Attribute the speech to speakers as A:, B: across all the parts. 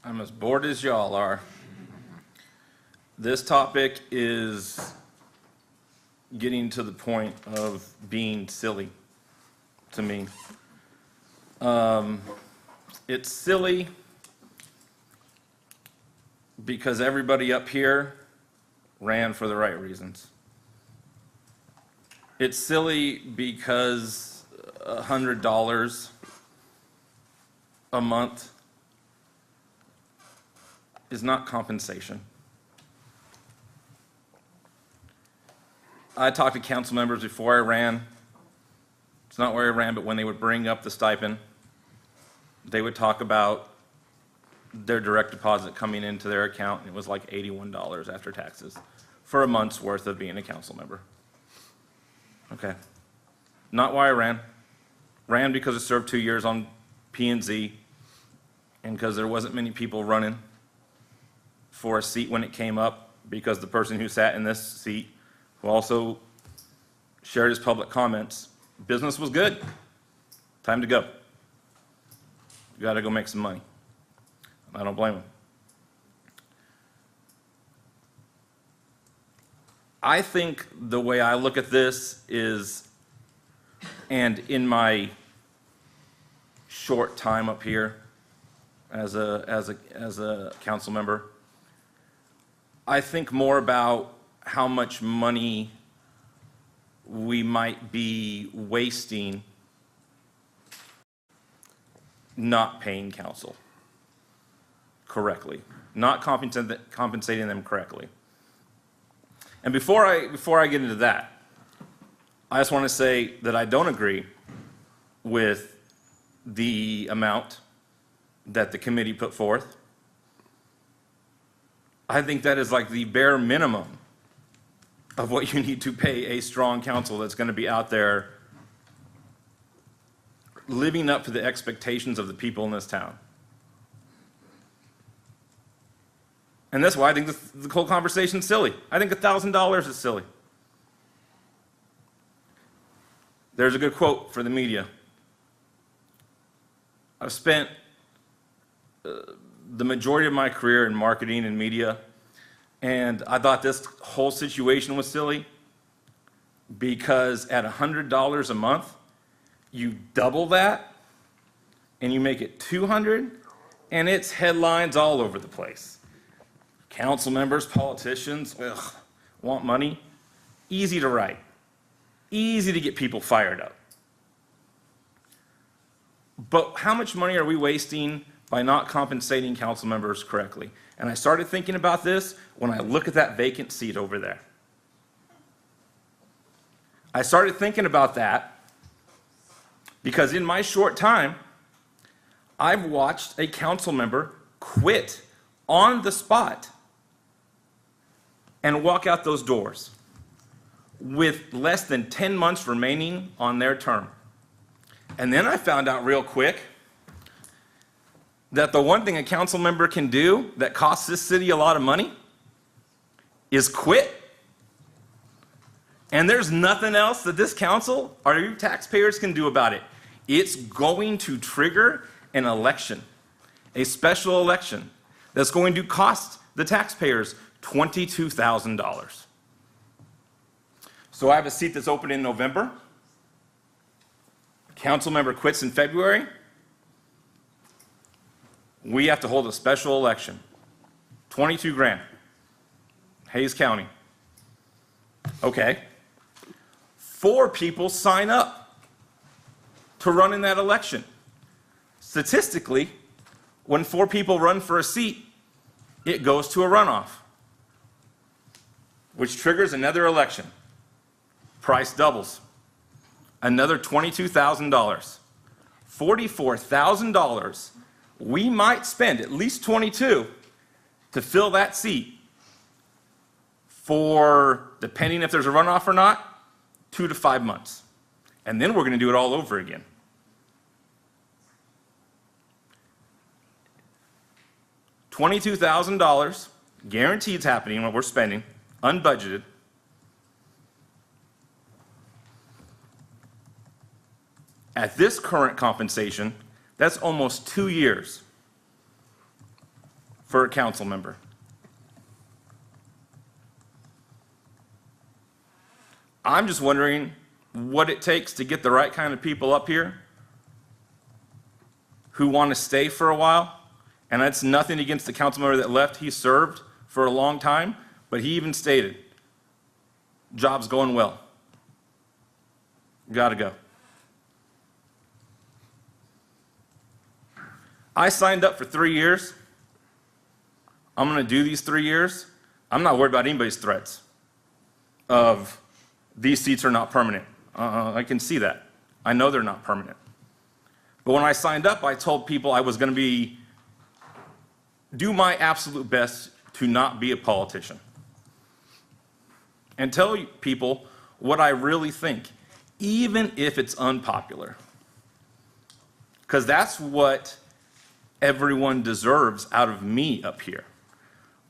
A: I'm as bored as y'all are. This topic is getting to the point of being silly to me. It's silly because everybody up here ran for the right reasons. It's silly because $100 a month is not compensation. I talked to council members before I ran. It's not where I ran, but when they would bring up the stipend, they would talk about their direct deposit coming into their account, and it was like $81 after taxes for a month's worth of being a council member. Okay. Not why I ran. Ran because I served 2 years on P&Z and because there wasn't many people running for a seat when it came up, because the person who sat in this seat, who also shared his public comments, business was good. Time to go. You got to go make some money. I don't blame him. I think the way I look at this is, and in my short time up here as a council member, I think more about how much money we might be wasting not paying council correctly, not compensating them correctly. And before I get into that, I just want to say that I don't agree with the amount that the committee put forth. I think that is like the bare minimum of what you need to pay a strong council that's going to be out there living up to the expectations of the people in this town. And that's why I think the whole conversation is silly. I think $1,000 is silly. There's a good quote for the media. I've spent the majority of my career in marketing and media, and I thought this whole situation was silly because at $100 a month, you double that and you make it $200, and it's headlines all over the place. Council members, politicians, want money. Easy to write. Easy to get people fired up. But how much money are we wasting by not compensating council members correctly? And I started thinking about this when I look at that vacant seat over there. I started thinking about that because in my short time, I've watched a council member quit on the spot and walk out those doors with less than 10 months remaining on their term. And then I found out real quick that the one thing a council member can do that costs this city a lot of money is quit. And there's nothing else that this council or you taxpayers can do about it. It's going to trigger an election, a special election, that's going to cost the taxpayers $22,000. So I have a seat that's open in November. Council member quits in February. We have to hold a special election. 22 grand. Hayes County. Okay. 4 people sign up to run in that election. Statistically, when 4 people run for a seat, it goes to a runoff, which triggers another election. Price doubles. Another $22,000. $44,000 we might spend, at least 22, to fill that seat for, depending if there's a runoff or not, 2 to 5 months. And then we're going to do it all over again. $22,000 guaranteed is happening what we're spending, unbudgeted. At this current compensation, that's almost 2 years for a council member. I'm just wondering what it takes to get the right kind of people up here who want to stay for a while. And that's nothing against the council member that left. He served for a long time, but he even stated, job's going well. Gotta go. I signed up for 3 years. I'm gonna do these 3 years. I'm not worried about anybody's threats of these seats are not permanent. I can see that. I know they're not permanent. But when I signed up, I told people I was gonna do my absolute best to not be a politician. And tell people what I really think, even if it's unpopular. Because that's what everyone deserves out of me up here.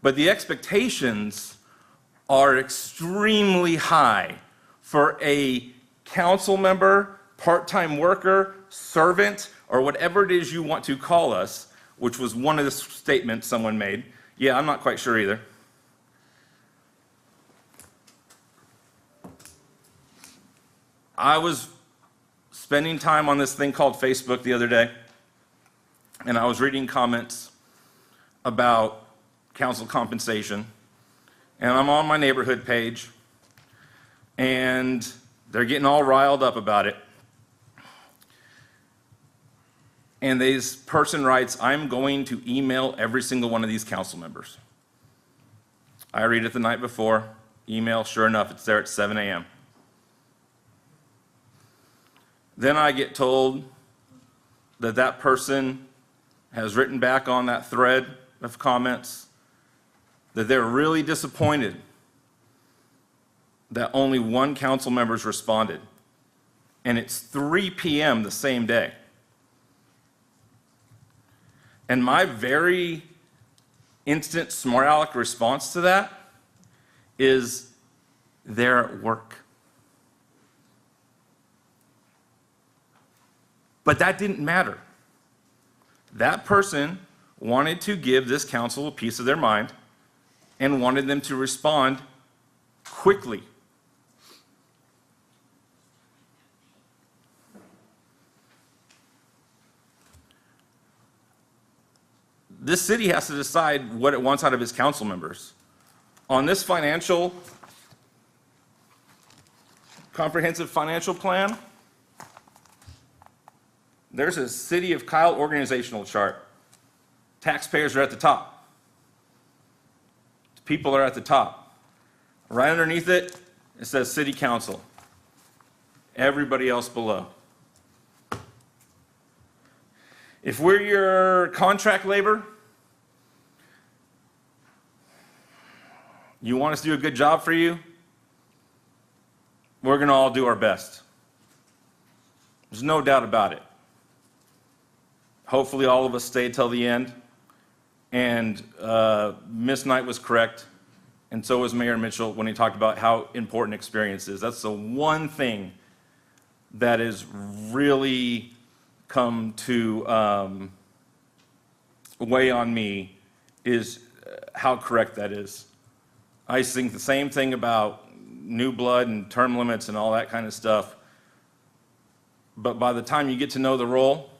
A: But the expectations are extremely high for a council member, part-time worker, servant, or whatever it is you want to call us, which was one of the statements someone made. Yeah, I'm not quite sure either. I was spending time on this thing called Facebook the other day, and I was reading comments about council compensation, and I'm on my neighborhood page, and they're getting all riled up about it. And this person writes, I'm going to email every single one of these council members. I read it the night before, email, sure enough, it's there at 7 a.m. Then I get told that that person has written back on that thread of comments that they're really disappointed that only one council member's responded. And it's 3 p.m. the same day. And my very instant smart aleck response to that is they're at work. But that didn't matter. That person wanted to give this council a piece of their mind and wanted them to respond quickly. This city has to decide what it wants out of its council members. On this comprehensive financial plan, there's a City of Kyle organizational chart. Taxpayers are at the top. People are at the top. Right underneath it, it says City Council. Everybody else below. If we're your contract labor, you want us to do a good job for you, we're going to all do our best. There's no doubt about it. Hopefully all of us stayed till the end. And Ms. Knight was correct, and so was Mayor Mitchell when he talked about how important experience is. That's the one thing that has really come to weigh on me, is how correct that is. I think the same thing about new blood and term limits and all that kind of stuff. But by the time you get to know the role,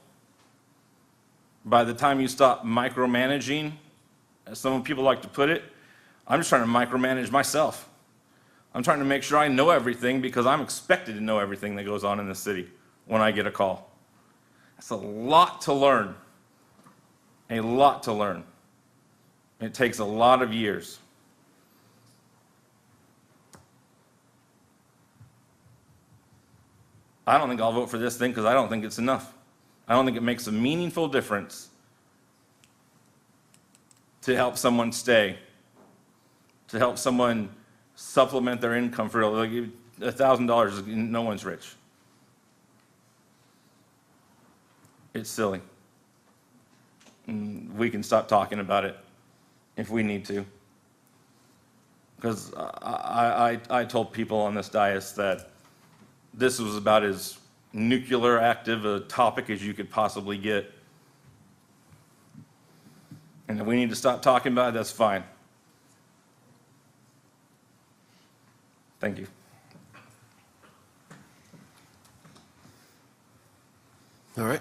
A: by the time you stop micromanaging, as some people like to put it, I'm just trying to micromanage myself. I'm trying to make sure I know everything because I'm expected to know everything that goes on in the city when I get a call. That's a lot to learn. A lot to learn. It takes a lot of years. I don't think I'll vote for this thing because I don't think it's enough. I don't think it makes a meaningful difference to help someone stay, to help someone supplement their income for like $1,000. No one's rich. It's silly. We can stop talking about it if we need to. Because I told people on this dais that this was about as nuclear active a topic as you could possibly get. And if we need to stop talking about it, that's fine. Thank you.
B: All right.